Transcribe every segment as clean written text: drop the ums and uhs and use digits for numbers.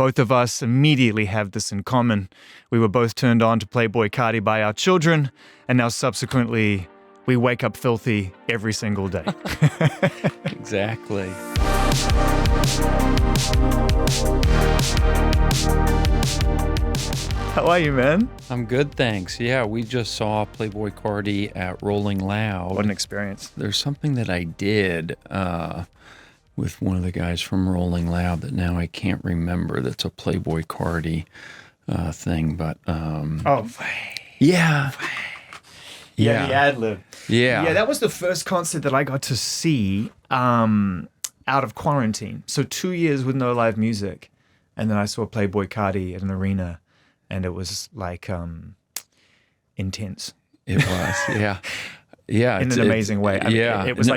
both of us immediately have this in common. We were both turned on to Playboi Carti by our children, and now subsequently we wake up filthy every single day. Exactly. How are you, man? I'm good, thanks. Yeah, we just saw Playboi Carti at Rolling Loud. What an experience. There's something that I did with one of the guys from Rolling Loud that now I can't remember. That's a Playboi Carti thing, but yeah. Yeah, the ad-lib. Yeah. That was the first concert that I got to see out of quarantine. So 2 years with no live music. And then I saw Playboi Carti at an arena, and it was like intense. It was, yeah. Yeah. In an amazing way. I mean, yeah. it was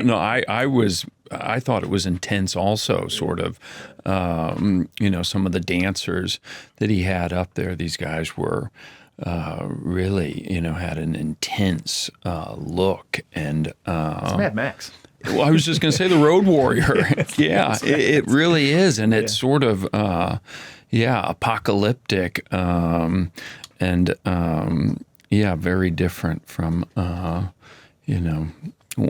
I thought it was intense also, sort of. Some of the dancers that he had up there, these guys were really, had an intense look. And it's Mad Max. Well, I was just going to say the Road Warrior. Yeah, it really is. And it's sort of, apocalyptic and, very different from,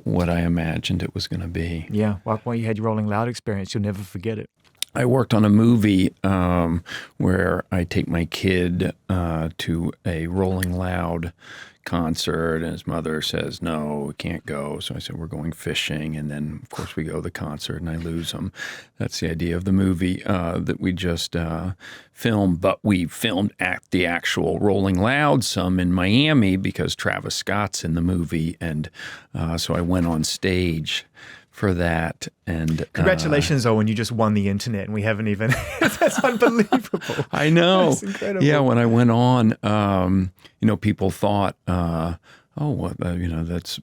what I imagined it was going to be. Yeah, well, you had your Rolling Loud experience. You'll never forget it. I worked on a movie where I take my kid to a Rolling Loud concert, and his mother says, no, we can't go. So I said, we're going fishing. And then, of course, we go to the concert, and I lose him. That's the idea of the movie that we just filmed. But we filmed at the actual Rolling Loud some in Miami because Travis Scott's in the movie. And so I went on stage for that. And congratulations, Owen, you just won the internet, and we haven't even that's unbelievable. I know. That's incredible. Yeah, when I went on, people thought that's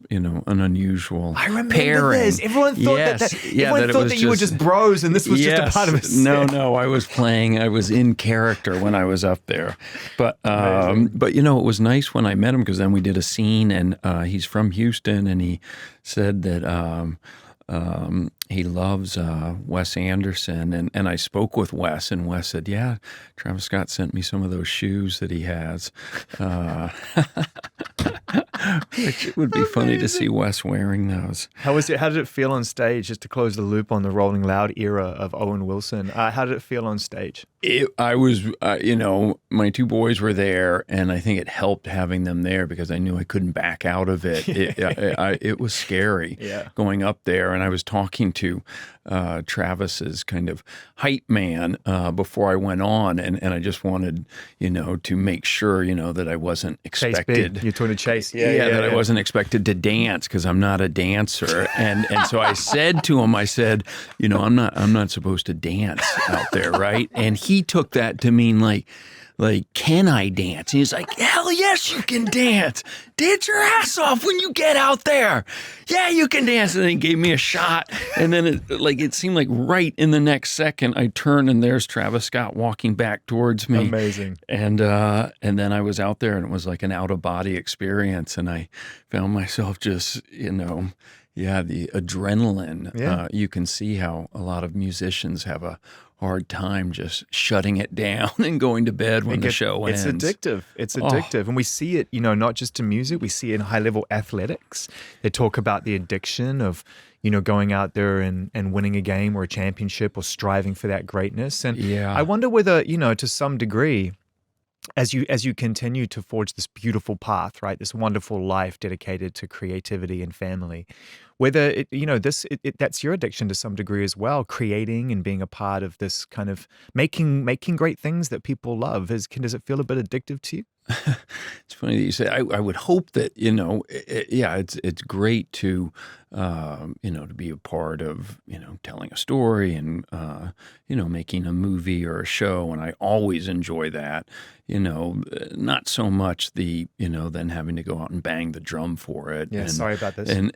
an unusual I remember pairing. this. Everyone thought that you were just bros, and this was just a part of a set. No, I was playing. I was in character when I was up there. But it was nice when I met him, because then we did a scene, and he's from Houston, and he said that he loves Wes Anderson, and I spoke with Wes, and Wes said, yeah, Travis Scott sent me some of those shoes that he has, which it would be funny to see Wes wearing those. How did it feel on stage, just to close the loop on the Rolling Loud era of Owen Wilson? How did it feel on stage? I was, my two boys were there, and I think it helped having them there because I knew I couldn't back out of it. It was scary going up there, and I was talking to Travis's kind of hype man before I went on, and I just wanted, to make sure, that I wasn't expected. You're talking to Chase. I wasn't expected to dance because I'm not a dancer, and so I said to him, I'm not supposed to dance out there, right? And he took that to mean like, can I dance? And he's like, hell yes, you can dance. Dance your ass off when you get out there. Yeah, you can dance. And then he gave me a shot. And then it seemed like right in the next second, I turned and there's Travis Scott walking back towards me. Amazing. And then I was out there, and it was like an out of body experience. And I found myself just, the adrenaline. Yeah. You can see how a lot of musicians have a hard time just shutting it down and going to bed when the show ends. It's addictive. It's addictive. And we see it, not just in music, we see it in high-level athletics. They talk about the addiction of, going out there and winning a game or a championship or striving for that greatness. And I wonder whether, to some degree, as you continue to forge this beautiful path, right, this wonderful life dedicated to creativity and family, whether that's your addiction to some degree as well, creating and being a part of this kind of making great things that people love. Does it feel a bit addictive to you? It's funny that you say. I would hope that it's great to to be a part of telling a story and making a movie or a show, and I always enjoy that. Not so much the then having to go out and bang the drum for it. Yeah, sorry about this. No,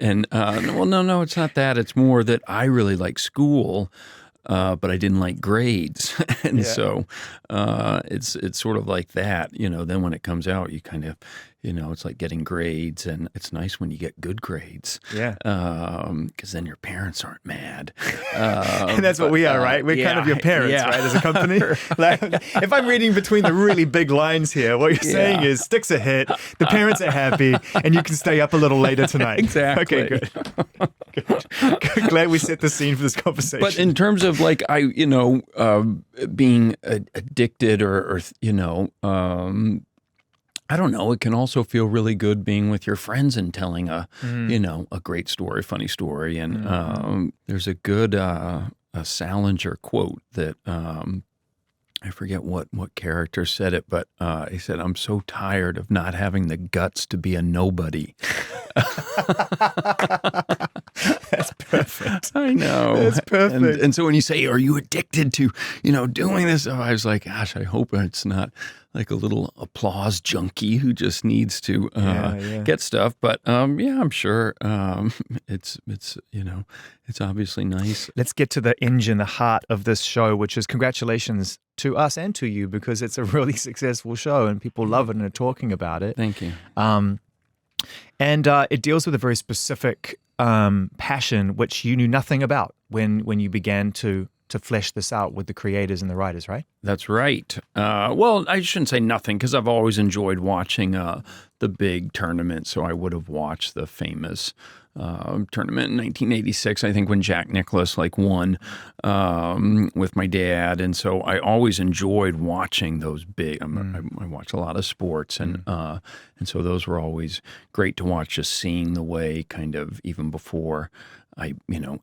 it's not that. It's more that I really like school. but I didn't like grades. And so it's sort of like that, then when it comes out, you kind of, it's like getting grades, and it's nice when you get good grades. Yeah. Because then your parents aren't mad. And that's what we are, right? We're kind of your parents, right, as a company. Like, if I'm reading between the really big lines here, what you're saying is Sticks a hit, the parents are happy, and you can stay up a little later tonight. Exactly. Okay, good. Glad we set the scene for this conversation. But in terms of like, being addicted or I don't know. It can also feel really good being with your friends and telling a great story, funny story. And there's a good a Salinger quote that I forget what character said it, but he said, "I'm so tired of not having the guts to be a nobody." That's perfect. I know. That's perfect. And so when you say, "Are you addicted to doing this?" I was like, "Gosh, I hope it's not like a little applause junkie who just needs to get stuff." But I'm sure it's obviously nice. Let's get to the engine, the heart of this show, which is congratulations to us and to you, because it's a really successful show and people love it and are talking about it. Thank you. And it deals with a very specific passion which you knew nothing about when you began to flesh this out with the creators and the writers, right? That's right. Well, I shouldn't say nothing, because I've always enjoyed watching the big tournament. So I would have watched the famous tournament in 1986, I think, when Jack Nicklaus won with my dad. And so I always enjoyed watching those big. I watch a lot of sports, and so those were always great to watch. Just seeing the way, kind of even before I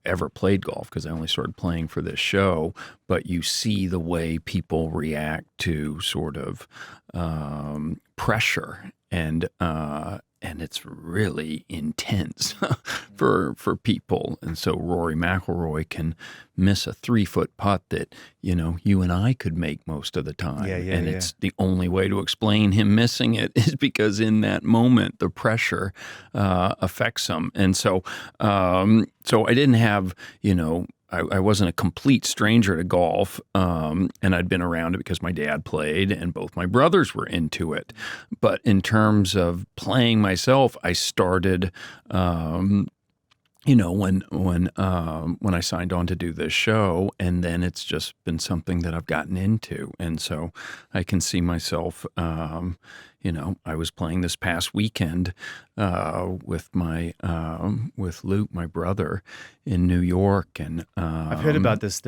ever played golf, because I only started playing for this show, but you see the way people react to sort of pressure, and it's really intense for people. And so Rory McIlroy can miss a 3-foot putt that you and I could make most of the time, and it's the only way to explain him missing it is because in that moment the pressure affects him. And so so I didn't have I wasn't a complete stranger to golf, and I'd been around it because my dad played and both my brothers were into it. But in terms of playing myself, I started, when I signed on to do this show, and then it's just been something that I've gotten into. And so I can see myself, I was playing this past weekend with Luke, my brother, in New York, and I've heard about this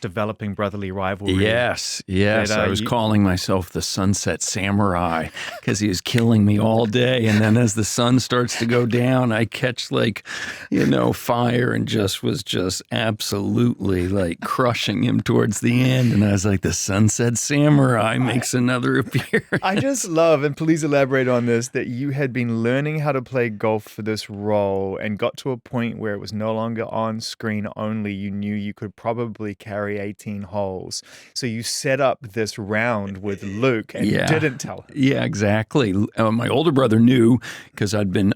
developing brotherly rivalry. Yes. I was calling myself the Sunset Samurai because he was killing me all day, and then as the sun starts to go down, I catch fire, and was absolutely crushing him towards the end. And I was like, the Sunset Samurai makes another appearance. I just love, and please elaborate on this, that you had been learning how to play golf for this role and got to a point where it was no longer on screen only. You knew you could probably carry 18 holes. So you set up this round with Luke and didn't tell him. Yeah, exactly. My older brother knew because I'd been,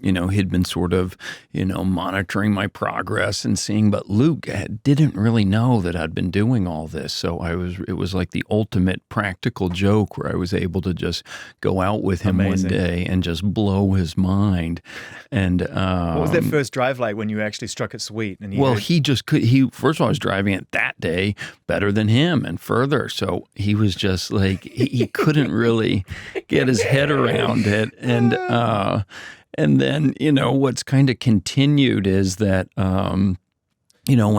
he'd been sort of, monitoring my progress and seeing, but Luke didn't really know that I'd been doing all this. So it was like the ultimate practical joke where I was able to just go out with him one day and just blow his mind. And what was that first drive like when you actually struck it sweet? And he just could. First of all, I was driving it that day better than him and further. So he was just he couldn't really get his head around it. And then what's kind of continued is that when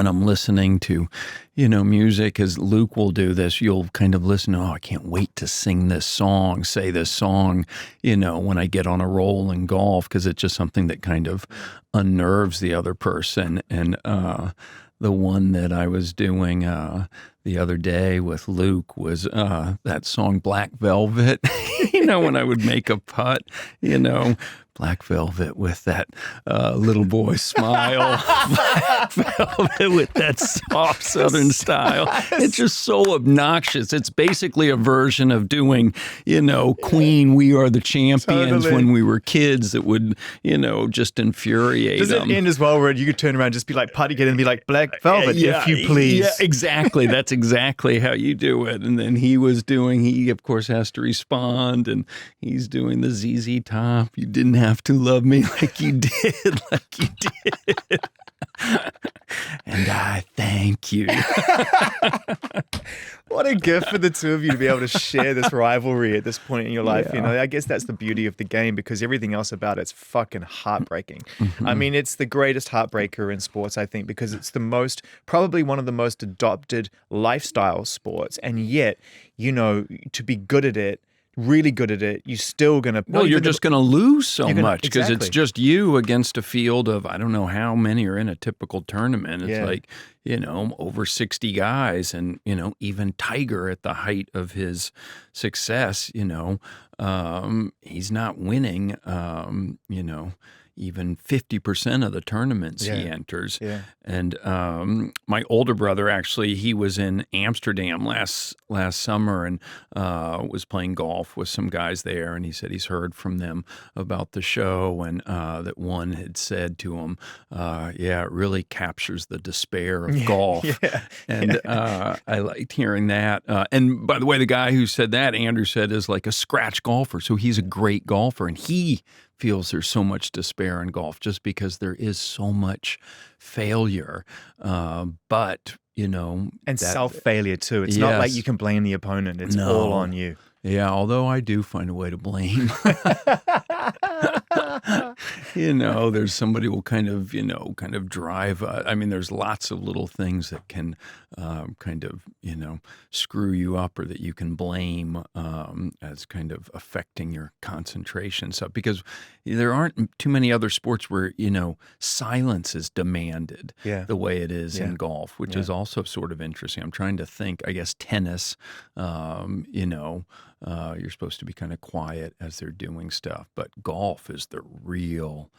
I'm listening to music, as Luke will do this, you'll kind of listen, I can't wait to sing this song, say this song, when I get on a roll in golf, because it's just something that kind of unnerves the other person. And the one that I was doing the other day with Luke was that song Black Velvet. You know, when I would make a putt, you know, Black Velvet with that little boy smile, Black Velvet with that soft Southern style. It's just so obnoxious. It's basically a version of doing, you know, Queen, We Are the Champions when we were kids that would, you know, just infuriate Does them. it end as well where you could turn around and just be like, putty again and be like, Black Velvet, if you please? Yeah, exactly. That's exactly how you do it. And then he of course has to respond, and he's doing the ZZ Top. You didn't have to love me like you did, and I thank you. What a gift for the two of you to be able to share this rivalry at this point in your life. Yeah. You know, I guess that's the beauty of the game, because everything else about it's fucking heartbreaking. I mean, it's the greatest heartbreaker in sports, I think, because it's probably one of the most adopted lifestyle sports. And yet, you know, to be good at it, really good at it, you're still going to... Well, you're just going to lose so much because exactly. it's just you against a field of, I don't know how many are in a typical tournament. It's like, you know, over 60 guys, and, you know, even Tiger at the height of his success, you know, he's not winning, you know, even 50% of the tournaments he enters. Yeah. And my older brother, actually, he was in Amsterdam last summer and was playing golf with some guys there. And he said he's heard from them about the show, and that one had said to him, yeah, it really captures the despair of golf. And I liked hearing that. And by the way, the guy who said that, Andrew said, is like a scratch golfer. So he's a great golfer, and he feels there's so much despair in golf just because there is so much failure. But, you know... And self-failure, too. It's not like you can blame the opponent. It's all on you. Yeah, although I do find a way to blame. You know, there's somebody will kind of drive. I mean, there's lots of little things that can kind of, you know, screw you up, or that you can blame as kind of affecting your concentration. So, because there aren't too many other sports where, you know, silence is demanded the way it is in golf, which is also sort of interesting. I'm trying to think, I guess tennis, you know, you're supposed to be kind of quiet as they're doing stuff, but golf is the real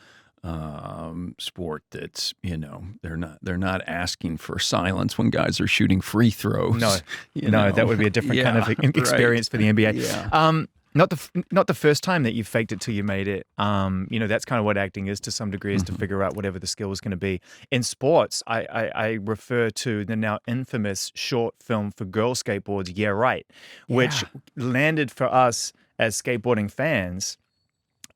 sport that's, you know, they're not asking for silence when guys are shooting free throws. No, that would be a different kind of experience for the NBA. Yeah. Not the first time that you faked it till you made it. You know, that's kind of what acting is to some degree, is to figure out whatever the skill is going to be. In sports, I refer to the now infamous short film for girl skateboards, Yeah Right, which landed for us as skateboarding fans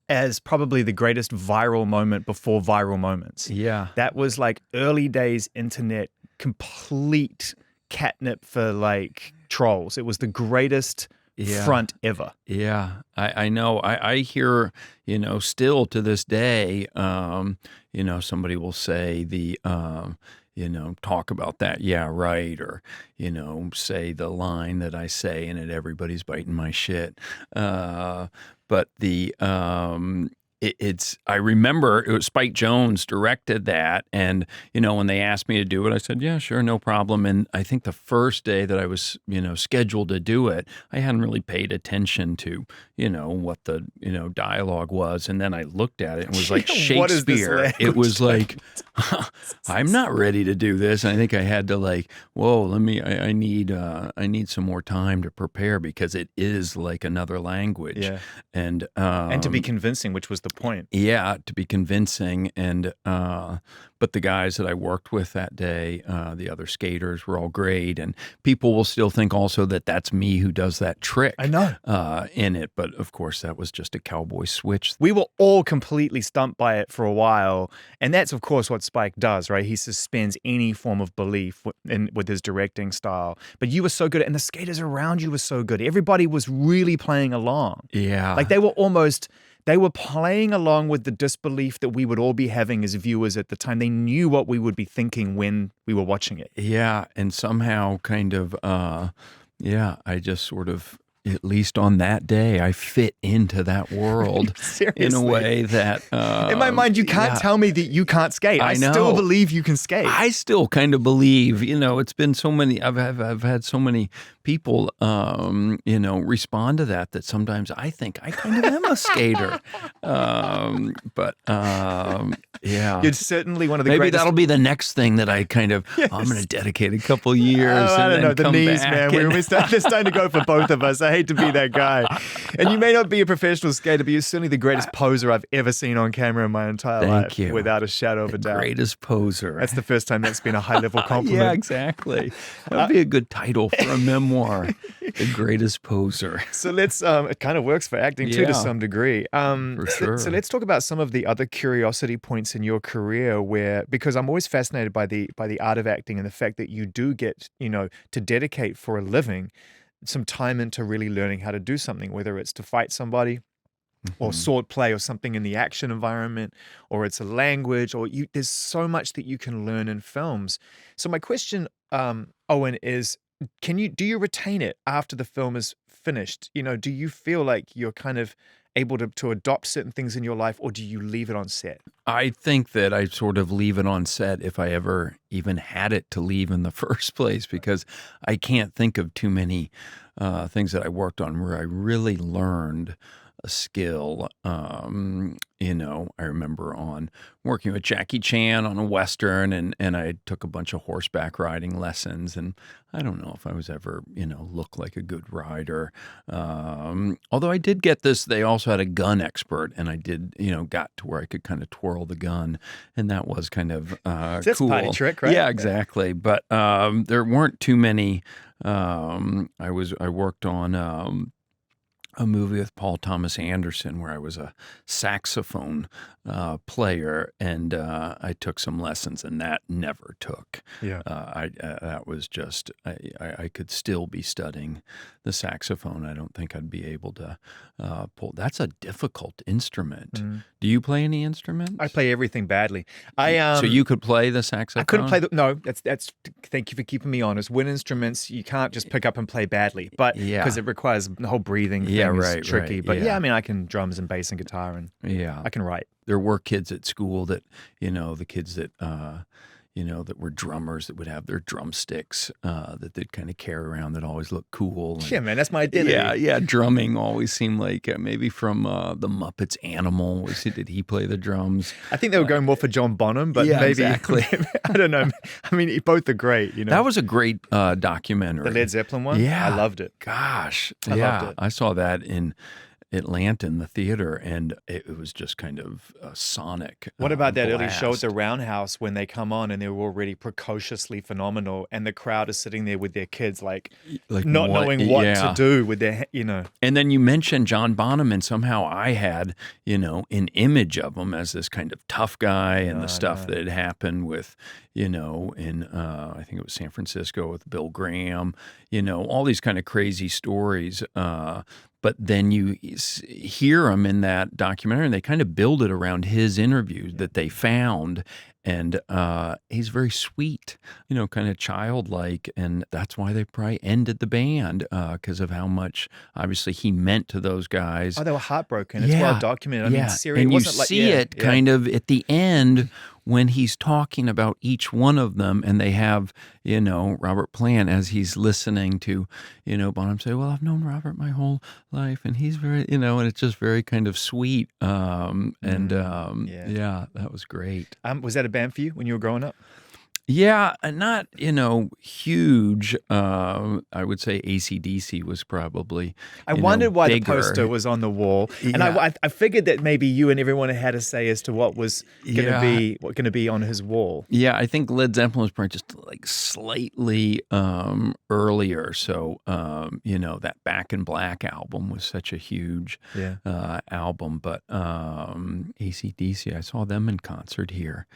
as probably the greatest viral moment before viral moments. Yeah. That was like early days internet, complete catnip for like trolls. It was the greatest front ever. Yeah, I know. I hear, you know, still to this day, you know, somebody will say you know, talk about that, yeah, right, or, you know, say the line that I say in it, everybody's biting my shit. But I remember it was Spike Jonze directed that, and, you know, when they asked me to do it, I said, yeah, sure, no problem. And I think the first day that I was, you know, scheduled to do it, I hadn't really paid attention to, you know, what the, you know, dialogue was. And then I looked at it and was like Shakespeare. It was like, I'm not ready to do this. And I think I had to like, whoa, I need some more time to prepare, because it is like another language. Yeah. And to be convincing, which was the point. Yeah, to be convincing. And but the guys that I worked with that day, the other skaters, were all great, and people will still think also that that's me who does that trick. I know in it, but of course that was just a cowboy switch. We were all completely stumped by it for a while, and that's of course what Spike does, right? He suspends any form of belief with his directing style. But you were so good, and the skaters around you were so good. Everybody was really playing along. Yeah, like they were playing along with the disbelief that we would all be having as viewers at the time. They knew what we would be thinking when we were watching it. Yeah, and somehow kind of, I just sort of at least on that day, I fit into that world in a way that in my mind, you can't tell me that you can't skate. I know. still believe you can skate. I still kind of believe, it's been so many, I've had so many people, respond to that sometimes I think I kind of am a skater. Yeah. You're certainly one of the Maybe greatest. that'll be the next thing that I kind of, I'm going to dedicate a couple years. I don't know, the knees, back man. They're starting to go for both of us. I hate to be that guy. And you may not be a professional skater, but you're certainly the greatest poser I've ever seen on camera in my entire life. Thank you. Without a shadow of a doubt. Greatest poser. That's the first time that's been a high-level compliment. Yeah, exactly. That would be a good title for a memoir. The greatest poser. So let's, it kind of works for acting too to some degree. For sure. So let's talk about some of the other curiosity points in your career because I'm always fascinated by the art of acting and the fact that you do get, to dedicate for a living some time into really learning how to do something, whether it's to fight somebody or sword play or something in the action environment, or it's a language, or there's so much that you can learn in films. So my question, Owen, is do you retain it after the film is finished? Do you feel like you're kind of able to adopt certain things in your life, or do you leave it on set? I think that I sort of leave it on set if I ever even had it to leave in the first place, because I can't think of too many things that I worked on where I really learned a skill. I remember on working with Jackie Chan on a Western, and I took a bunch of horseback riding lessons, and I don't know if I was ever, look like a good rider. Although I did get this, they also had a gun expert, and I did, got to where I could kind of twirl the gun, and that was kind of That's cool. a party trick, right? Yeah, exactly. But there weren't too many. I worked on a movie with Paul Thomas Anderson where I was a saxophone player, and I took some lessons, and that never took. Yeah. That was just, I could still be studying the saxophone. I don't think I'd be able to pull. That's a difficult instrument. Do you play any instruments? I play everything badly. So you could play the saxophone? I couldn't play no, that's thank you for keeping me honest. Wind instruments, you can't just pick up and play badly, but because it requires the whole breathing thing is tricky. Right, but I can drums and bass and guitar, and I can write. There were kids at school that, the kids that, that were drummers that would have their drumsticks that they'd kind of carry around that always looked cool. And, yeah, man, that's my identity. Yeah, drumming always seemed like maybe from the Muppets Animal. Did he play the drums? I think they were going more for John Bonham, but maybe. Exactly. I don't know. I mean, both are great, That was a great documentary. The Led Zeppelin one? Yeah. I loved it. Gosh. I loved it. I saw that in Atlanta in the theater, and it was just kind of a sonic. What about that early show at blast. the Roundhouse when they come on and they're already precociously phenomenal, and the crowd is sitting there with their kids, like not knowing what to do with their, And then you mentioned John Bonham, and somehow I had, an image of him as this kind of tough guy, and the stuff that had happened with, in I think it was San Francisco with Bill Graham, all these kind of crazy stories. But then you hear him in that documentary, and they kind of build it around his interviews that they found. And he's very sweet, kind of childlike. And that's why they probably ended the band, because of how much, obviously, he meant to those guys. Oh, they were heartbroken. It's well documented. I mean, Siri and you wasn't like, see it kind of at the end when he's talking about each one of them, and they have, Robert Plant as he's listening to, Bonham say, well, I've known Robert my whole life, and he's very, and it's just very kind of sweet. That was great. Was that a band for you when you were growing up? Yeah, not, huge. I would say AC/DC was probably, I wondered why bigger. the poster was on the wall. And I figured that maybe you and everyone had a say as to what was going to be on his wall. Yeah, I think Led Zeppelin was probably just like slightly earlier. So, that Back in Black album was such a huge album. But AC/DC, I saw them in concert here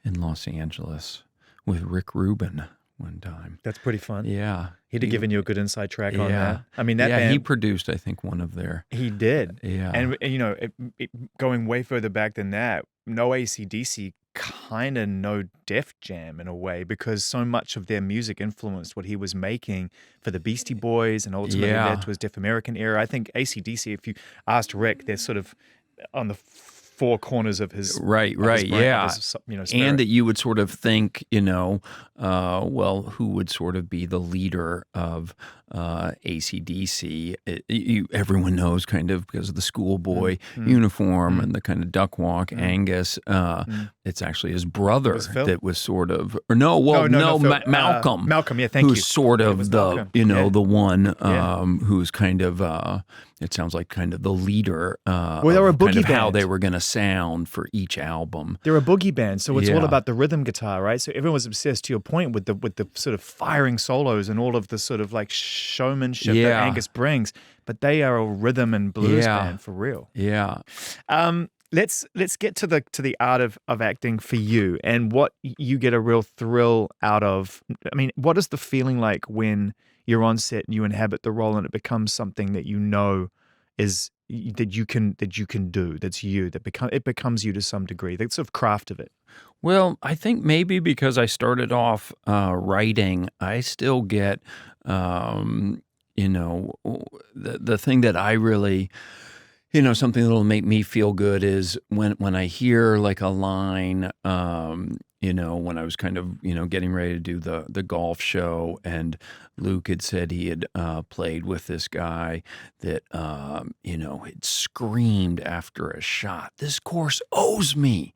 in Los Angeles with Rick Rubin one time. That's pretty fun. Yeah. He'd have given you a good inside track on that. I mean, that band, he produced, I think, one of their... He did. Yeah. And going way further back than that, no AC/DC kind of no Def Jam in a way, because so much of their music influenced what he was making for the Beastie Boys and ultimately led to his Deaf American era. I think AC/DC, if you asked Rick, they're sort of on the four corners of his right, of his brain, yeah, of his, spirit. and that you would sort of think, well, who would sort of be the leader of AC/DC? Everyone knows kind of because of the schoolboy uniform and the kind of duck walk. Angus, it's actually his brother that was sort of, or Malcolm. Malcolm, yeah, thank you. Who's sort of the, Malcolm. the one who's kind of, it sounds like kind of the leader. Well, they were a boogie kind of band. how they were going to sound for each album. They're a boogie band, so it's all about the rhythm guitar, right? So everyone was obsessed, to your point, with the sort of firing solos and all of the sort of like showmanship that Angus brings. But they are a rhythm and blues band for real. Yeah. Let's get to the art of acting for you and what you get a real thrill out of. I mean, what is the feeling like when you're on set and you inhabit the role and it becomes something that you know is that you can do, that's you, it becomes you to some degree, that sort of craft of it? Well, I think maybe because I started off writing, I still get, the thing that I really, something that'll make me feel good is when I hear like a line, when I was kind of, getting ready to do the golf show, and Luke had said he had played with this guy that, had screamed after a shot, "This course owes me."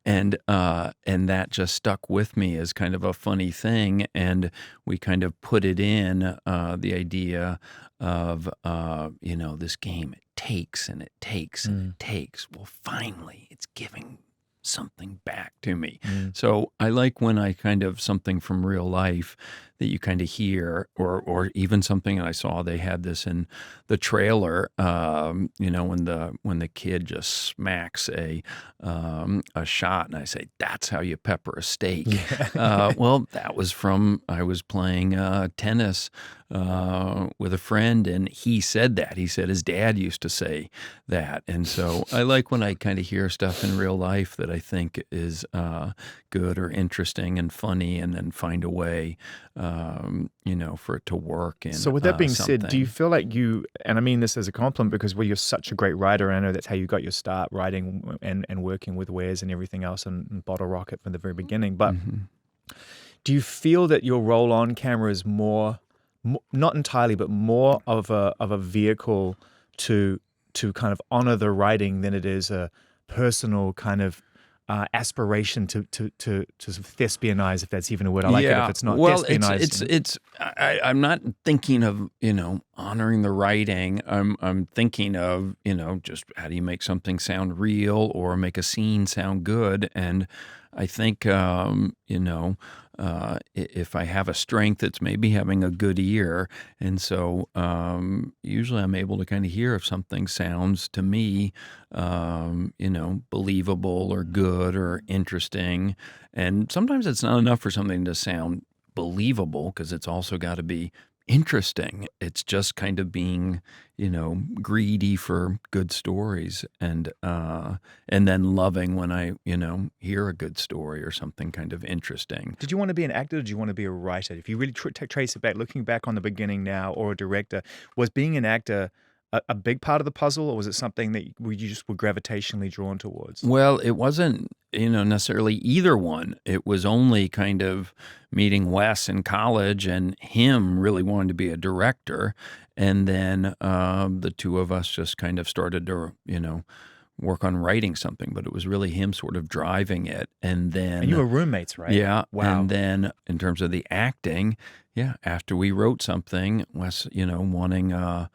And that just stuck with me as kind of a funny thing. And we kind of put it in the idea of, this game, it takes and it takes and it takes. Well, finally, it's giving something back to me. So I like when I kind of something from real life that you kind of hear, or even something I saw, they had this in the trailer, when the kid just smacks a shot, and I say, that's how you pepper a steak. Well, that was from, I was playing tennis with a friend, and he said that. He said his dad used to say that. And so I like when I kind of hear stuff in real life that I think is good or interesting and funny, and then find a way, for it to work. And, so with that being said, do you feel like you, and I mean this as a compliment because you're such a great writer, and I know that's how you got your start writing and working with Wes and everything else and Bottle Rocket from the very beginning, but do you feel that your role on camera is more, not entirely, but more of a vehicle to kind of honor the writing than it is a personal kind of aspiration to thespianize, if that's even a word? I like it if it's not. Well, thespianize. I'm not thinking of honoring the writing. I'm thinking of just how do you make something sound real or make a scene sound good. And I think if I have a strength, it's maybe having a good ear. And so usually I'm able to kind of hear if something sounds to me, believable or good or interesting. And sometimes it's not enough for something to sound believable, because it's also got to be interesting. It's just kind of being, greedy for good stories, and then loving when I, hear a good story or something kind of interesting. Did you want to be an actor? Or did you want to be a writer? If you really trace it back, looking back on the beginning now, or a director, was being an actor a big part of the puzzle, or was it something that you just were gravitationally drawn towards? Well, it wasn't, necessarily either one. It was only kind of meeting Wes in college, and him really wanting to be a director. And then the two of us just kind of started to, work on writing something, but it was really him sort of driving it. And you were roommates, right? Yeah. Wow. And then in terms of the acting, after we wrote something, Wes, wanting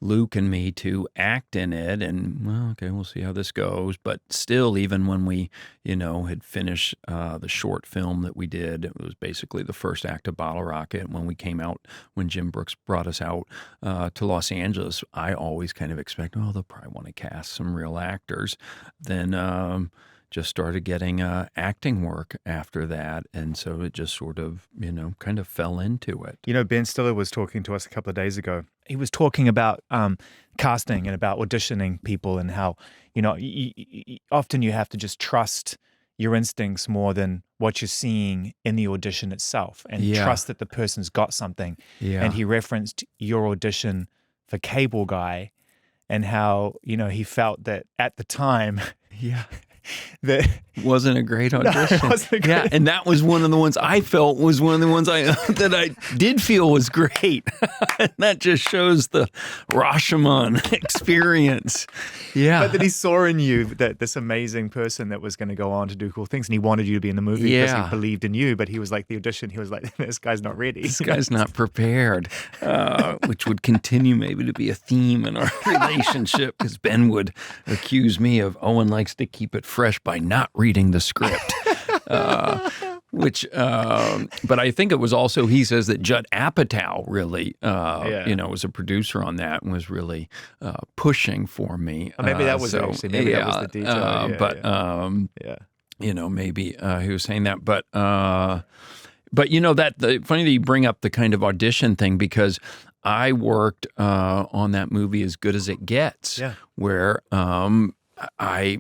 Luke and me to act in it, and well, okay, we'll see how this goes. But still, even when we, had finished the short film that we did, it was basically the first act of Bottle Rocket. When we came out, when Jim Brooks brought us out to Los Angeles, I always kind of expect, they'll probably want to cast some real actors. Then just started getting acting work after that. And so it just sort of, kind of fell into it. Ben Stiller was talking to us a couple of days ago. He was talking about casting and about auditioning people, and how, often you have to just trust your instincts more than what you're seeing in the audition itself, and trust that the person's got something. Yeah. And he referenced your audition for Cable Guy and how, he felt that at the time, that wasn't a great audition. No, it wasn't a great. And that was one of the ones I felt was one of the ones that I did feel was great. And that just shows the Rashomon experience. Yeah. But that he saw in you that this amazing person that was going to go on to do cool things, and he wanted you to be in the movie because he believed in you. But he was like, the audition, he was like, this guy's not ready. This guy's not prepared, which would continue maybe to be a theme in our relationship, because Ben would accuse me of Owen likes to keep it fresh by not reading the script. But I think it was also, he says that Judd Apatow really, was a producer on that and was really pushing for me. Maybe that was actually, maybe that was the detail. Maybe he was saying that, but funny that you bring up the kind of audition thing, because I worked on that movie As Good as It Gets, where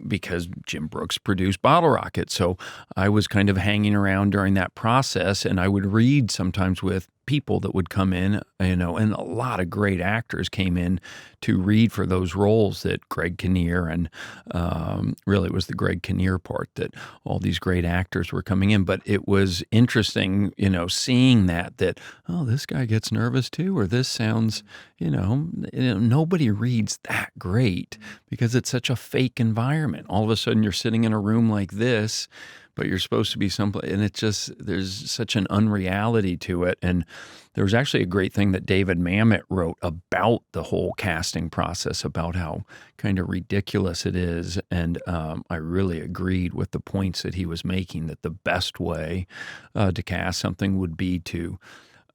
because Jim Brooks produced Bottle Rocket, so I was kind of hanging around during that process, and I would read sometimes with people that would come in, and a lot of great actors came in to read for those roles that Greg Kinnear, and really it was the Greg Kinnear part that all these great actors were coming in. But it was interesting, seeing that, oh, this guy gets nervous too, or this sounds, nobody reads that great because it's such a fake environment. All of a sudden you're sitting in a room like this, but you're supposed to be someplace, and there's such an unreality to it. And there was actually a great thing that David Mamet wrote about the whole casting process, about how kind of ridiculous it is. And I really agreed with the points that he was making, that the best way to cast something would be to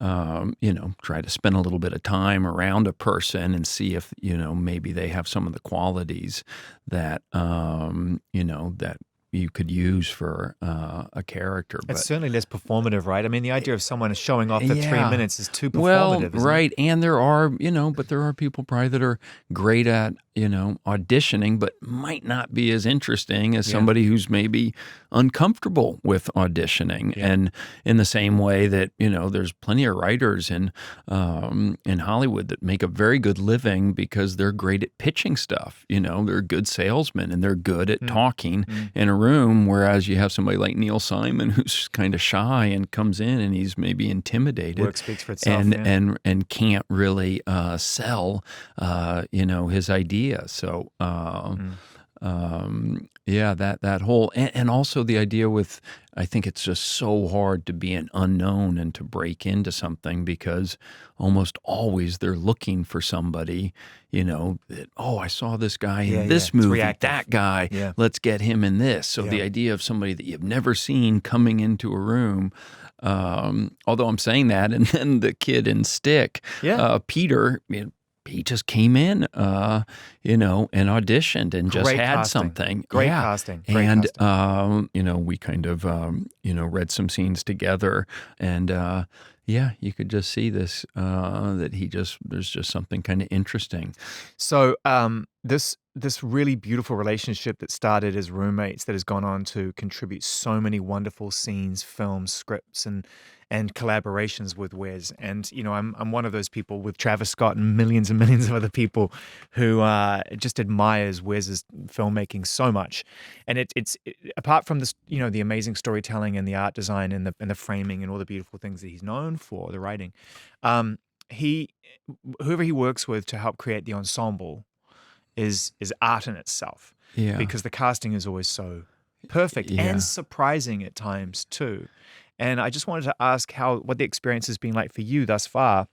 try to spend a little bit of time around a person and see if, maybe they have some of the qualities that, that you could use for a character. But it's certainly less performative, right? I mean, the idea of someone showing off for 3 minutes is too performative. Well, isn't right. it? And there are, but there are people probably that are great at, auditioning, but might not be as interesting as somebody who's maybe uncomfortable with auditioning. Yeah. And in the same way that, there's plenty of writers in Hollywood that make a very good living because they're great at pitching stuff. They're good salesmen and they're good at talking in a room, whereas you have somebody like Neil Simon who's kind of shy and comes in and he's maybe intimidated. Work speaks for itself, and can't really sell his idea. So that whole, and also the idea with, I think it's just so hard to be an unknown and to break into something, because almost always they're looking for somebody, that, oh, I saw this guy in this movie, that guy, let's get him in this. So the idea of somebody that you've never seen coming into a room, although I'm saying that, and then the kid in Stick, Peter, he just came in, and auditioned and just had something. Great casting. And, we kind of, read some scenes together, and, you could just see this, that there's just something kind of interesting. So, this really beautiful relationship that started as roommates that has gone on to contribute so many wonderful scenes, films, scripts, and collaborations with Wes. And I'm one of those people with Travis Scott and millions of other people who just admires Wes's filmmaking so much. And it's apart from this, the amazing storytelling and the art design and the framing and all the beautiful things that he's known for, the writing, whoever he works with to help create the ensemble is art in itself. Yeah. Because the casting is always so perfect and surprising at times too. And I just wanted to ask what the experience has been like for you thus far,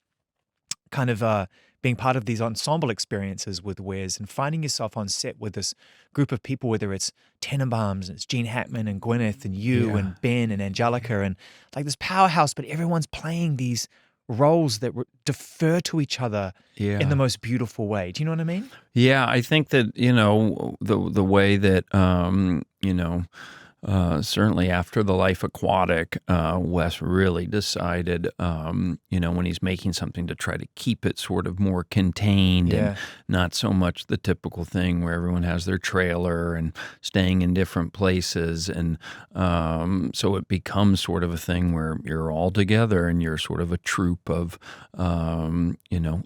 kind of being part of these ensemble experiences with Wes and finding yourself on set with this group of people, whether it's Tenenbaums and it's Gene Hackman and Gwyneth and you and Ben and Angelica and like this powerhouse, but everyone's playing these roles that defer to each other in the most beautiful way. Do you know what I mean? Yeah, I think that, the way that, certainly after The Life Aquatic, Wes really decided, when he's making something, to try to keep it sort of more contained and not so much the typical thing where everyone has their trailer and staying in different places. And so it becomes sort of a thing where you're all together and you're sort of a troupe of,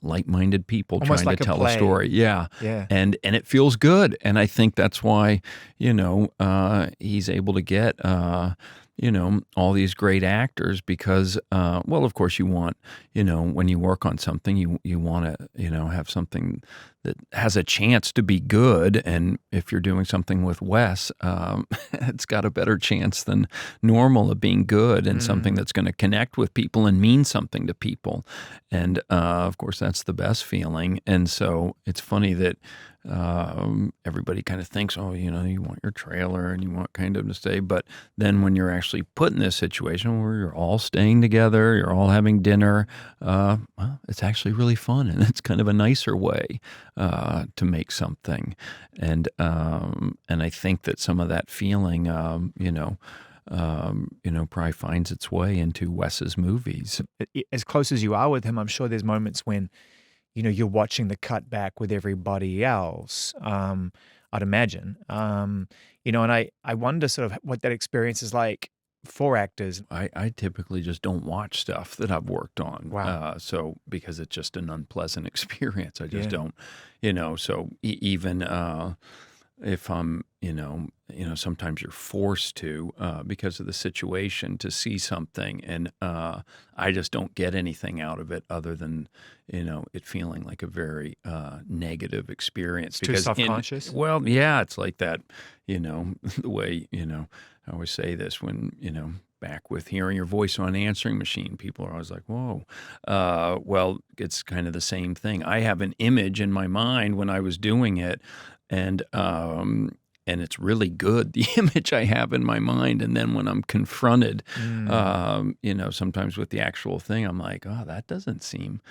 like-minded people almost trying like to a tell play. a story. Yeah. And it feels good. And I think that's why, he's able to get, all these great actors because, of course you want, when you work on something, you want to, have something that has a chance to be good. And if you're doing something with Wes, it's got a better chance than normal of being good and something that's going to connect with people and mean something to people. And, of course, that's the best feeling. And so it's funny that everybody kind of thinks, you want your trailer and you want kind of to stay. But then when you're actually put in this situation where you're all staying together, you're all having dinner, it's actually really fun. And it's kind of a nicer way to make something. And I think that some of that feeling, probably finds its way into Wes's movies. as close as you are with him, I'm sure there's moments when, you're watching the cut back with everybody else, I'd imagine. And I wonder sort of what that experience is like for actors. I typically just don't watch stuff that I've worked on. Wow. So because it's just an unpleasant experience, I just don't, so even if I'm, sometimes you're forced to, because of the situation, to see something, and I just don't get anything out of it other than, it feeling like a very negative experience. Too self-conscious? It's like that, the way, I always say this when, back with hearing your voice on an answering machine, people are always like, whoa. It's kind of the same thing. I have an image in my mind when I was doing it, and it's really good, the image I have in my mind. And then when I'm confronted, sometimes with the actual thing, I'm like, oh, that doesn't seem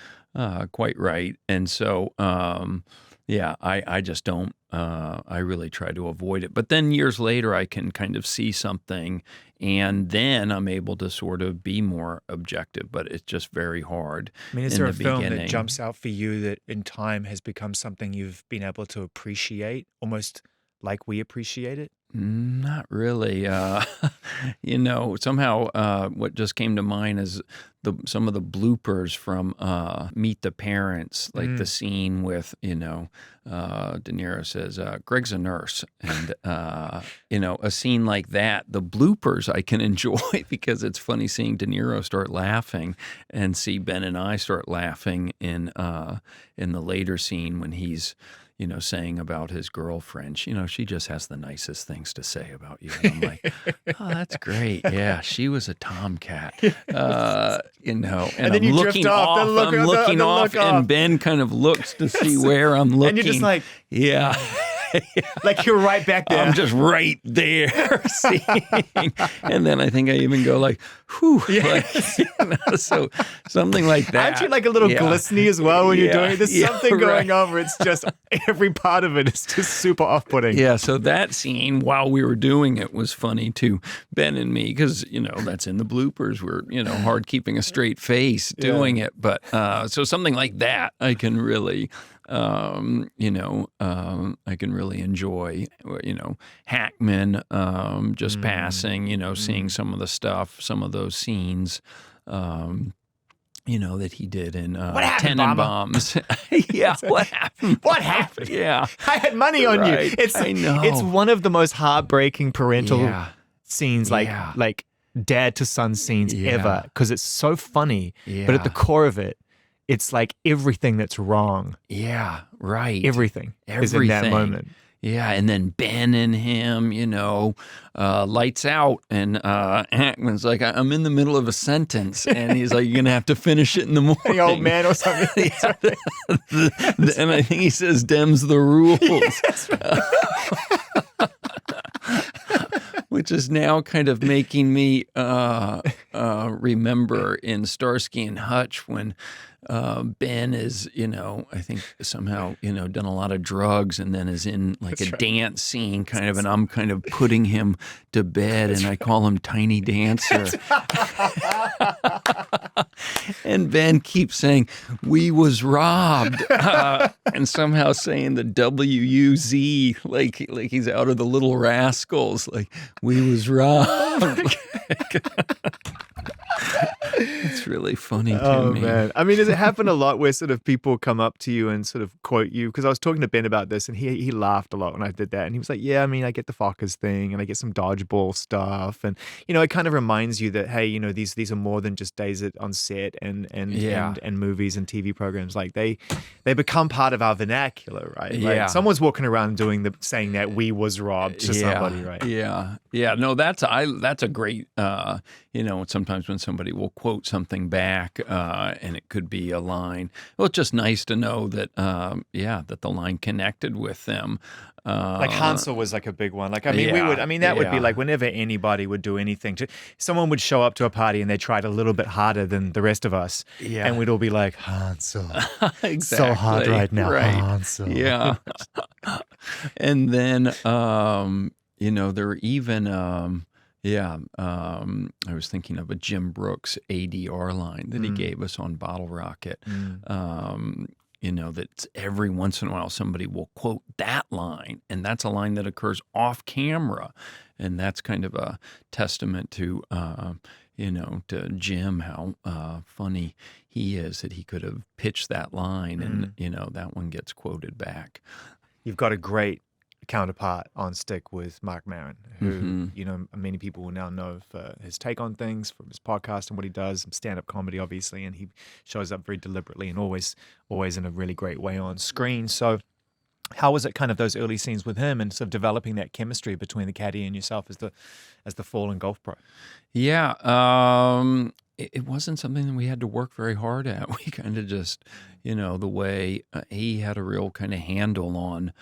quite right. And so, I just don't, I really try to avoid it. But then years later, I can kind of see something, and then I'm able to sort of be more objective, but it's just very hard. I mean, is there a film beginning. that jumps out for you that in time has become something you've been able to appreciate, almost like we appreciate it? Not really. Somehow what just came to mind is some of the bloopers from Meet the Parents, like the scene with, De Niro says, Greg's a nurse. And, a scene like that, the bloopers I can enjoy because it's funny seeing De Niro start laughing and see Ben and I start laughing in the later scene when he's, saying about his girlfriend, she just has the nicest things to say about you. And I'm like, oh, that's great. Yeah, she was a tomcat. And then I'm you looking drift off. off. I'm looking off, and Ben kind of looks to see where I'm looking. And you're just like, yeah. like you're right back there. I'm just right there seeing. And then I think I even go like, whew. Yeah. So something like that. Aren't you like a little glistening as well when you're doing it? There's something going on where it's just every part of it is just super off-putting. Yeah, so that scene while we were doing it was funny to Ben and me because, that's in the bloopers. We're, hard keeping a straight face doing it. But so something like that I can really... I can really enjoy, Hackman, just passing, seeing some of the stuff, some of those scenes, that he did in Tenenbaums. Yeah, what happened? What happened? Yeah. I had money on you. I know. It's one of the most heartbreaking parental scenes, like dad to son scenes ever, because it's so funny, but at the core of it, it's like everything that's wrong. Yeah, right. Everything is in that moment. Yeah, and then Ben and him, lights out, and Hackman's like, I'm in the middle of a sentence, and he's like, you're going to have to finish it in the morning. The old man or something. And I think he says, Dem's the rules. Yes, Which is now kind of making me remember in Starsky and Hutch when Ben is, I think somehow, done a lot of drugs and then is in like a dance scene kind of, and I'm kind of putting him to bed and I call him Tiny Dancer. And Ben keeps saying, "We was robbed," and somehow saying the W-U-Z, like he's out of the Little Rascals, like, "We was robbed." It's really funny to me. Man. I mean, does it happen a lot where sort of people come up to you and sort of quote you? Because I was talking to Ben about this and he laughed a lot when I did that. And he was like, yeah, I mean, I get the Fockers thing and I get some dodgeball stuff. And, it kind of reminds you that, hey, these are more than just days on set and movies and TV programs. Like they become part of our vernacular, right? Like someone's walking around saying that we was robbed to somebody, right? Yeah. No, that's a great, sometimes when somebody will quote something back and it could be a line. Well, it's just nice to know that, that the line connected with them. Like Hansel was like a big one. Like, I mean, that would be like whenever anybody would do anything. Someone would show up to a party and they tried a little bit harder than the rest of us. Yeah. And we'd all be like, Hansel. Exactly. So hard right now, Hansel. Yeah. And then, there were even... I was thinking of a Jim Brooks ADR line that he gave us on Bottle Rocket. That every once in a while somebody will quote that line, and that's a line that occurs off camera. And that's kind of a testament to, to Jim, how funny he is that he could have pitched that line and, that one gets quoted back. You've got a great counterpart on Stick with Mark Maron, who many people will now know for his take on things from his podcast and what he does, stand-up comedy obviously, and he shows up very deliberately and always in a really great way on screen. So how was it kind of those early scenes with him and sort of developing that chemistry between the caddy and yourself as the fallen golf pro? It wasn't something that we had to work very hard at. We kind of just, the way he had a real kind of handle on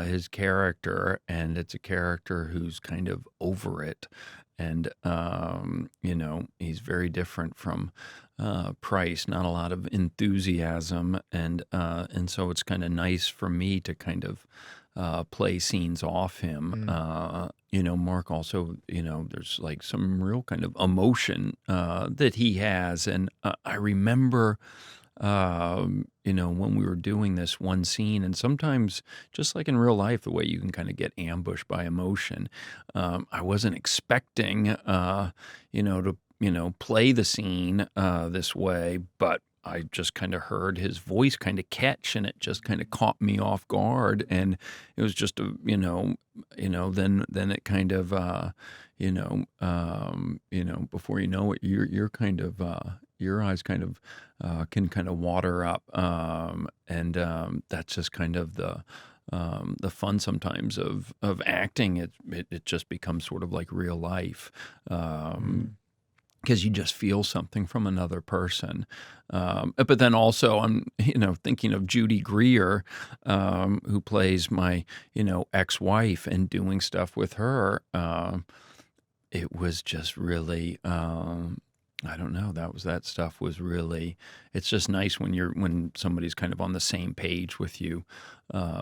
his character, and it's a character who's kind of over it. And, he's very different from Price, not a lot of enthusiasm. And so it's kind of nice for me to kind of play scenes off him. Mark also, there's like some real kind of emotion that he has. And I remember, when we were doing this one scene, and sometimes just like in real life, the way you can kind of get ambushed by emotion, I wasn't expecting, to play the scene this way, but I just kind of heard his voice kind of catch, and it just kind of caught me off guard. And it was just then it kind of, before you know it, you're kind of, your eyes kind of can kind of water up, and that's just kind of the fun sometimes of acting. It just becomes sort of like real life. Because you just feel something from another person. But then also I'm, thinking of Judy Greer, who plays my, ex-wife, and doing stuff with her. It was just really, I don't know. That stuff was really, it's just nice when somebody's kind of on the same page with you,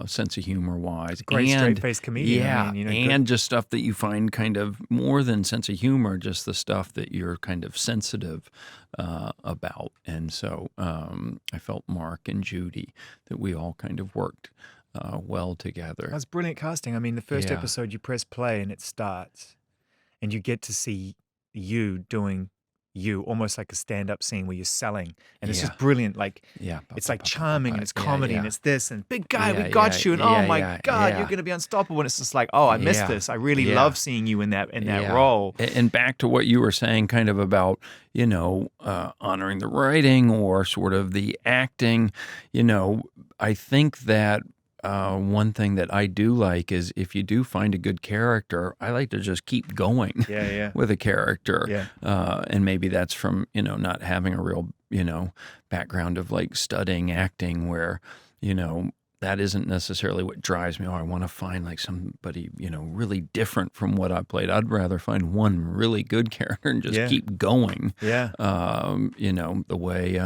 sense of humor wise. Great straight-faced comedian. Yeah. And just stuff that you find kind of more than sense of humor, just the stuff that you're kind of sensitive about. And so I felt Mark and Judy, that we all kind of worked well together. That's brilliant casting. I mean, the first episode, you press play and it starts, and you get to see you doing you, almost like a stand-up scene where you're selling, and it's just brilliant. Like, it's like charming, and it's comedy, and it's this, and big guy, we got you, and oh my God, you're going to be unstoppable. And it's just like, oh, I missed this. I really love seeing you in that role. And back to what you were saying, kind of about, honoring the writing or sort of the acting, I think that one thing that I do like is if you do find a good character, I like to just keep going with a character. Yeah. And maybe that's from, not having a real, background of like studying acting where, that isn't necessarily what drives me. Oh, I want to find like somebody, really different from what I played. I'd rather find one really good character and just keep going. Yeah. The way,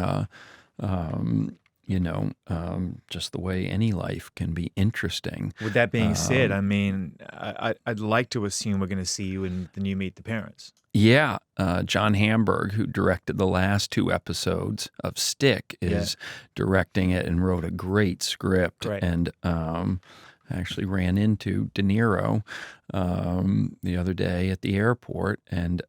just the way any life can be interesting. With that being said, I mean, I'd like to assume we're going to see you in the new Meet the Parents. Yeah, John Hamburg, who directed the last 2 episodes of Stick, is directing it and wrote a great script. Right. And I actually ran into De Niro the other day at the airport, and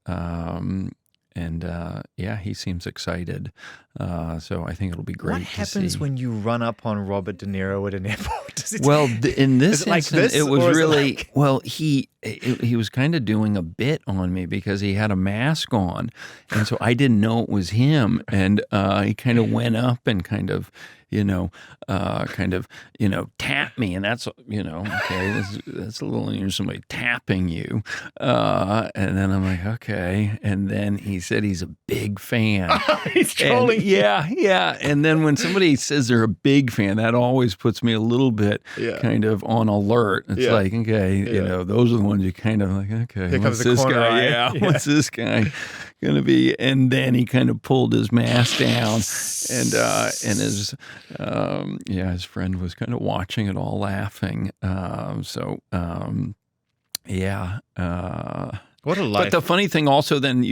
he seems excited. So I think it'll be great. What happens when you run up on Robert De Niro at an airport? Well, in this instance, it was really he was kind of doing a bit on me because he had a mask on, and so I didn't know it was him, and he kind of went up and kind of tap me, and that's okay. That's a little unusual, somebody tapping you, and then I'm like, okay, and then he said he's a big fan. He's trolling. Yeah, and then when somebody says they're a big fan, that always puts me a little bit kind of on alert. It's like, okay, those are the ones you kind of like, okay, Here comes what's the this corner guy? eye. Yeah, what's this guy gonna be? And then he kind of pulled his mask down, and his friend was kind of watching it all, laughing. What a life. But the funny thing also, then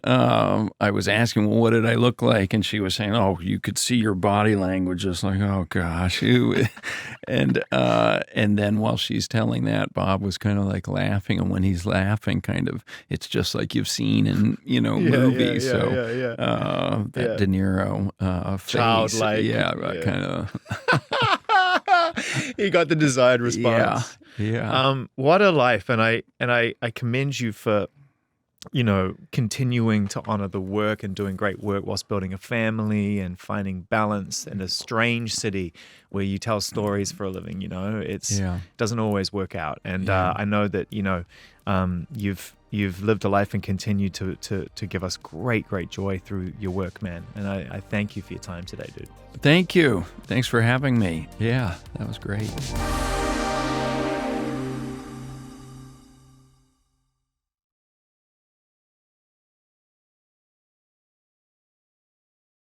I was asking, well, what did I look like? And she was saying, oh, you could see your body language. Just like, oh gosh. And then while she's telling that, Bob was kind of like laughing. And when he's laughing, kind of, it's just like you've seen in, movies. That De Niro face. Childlike. Kind of. He got the desired response. Yeah. What a life. And I commend you for, continuing to honor the work and doing great work whilst building a family and finding balance in a strange city where you tell stories for a living. It doesn't always work out. And I know that, you've lived a life and continue to give us great joy through your work, man. And I thank you for your time today, dude. Thank you. Thanks for having me. Yeah, that was great.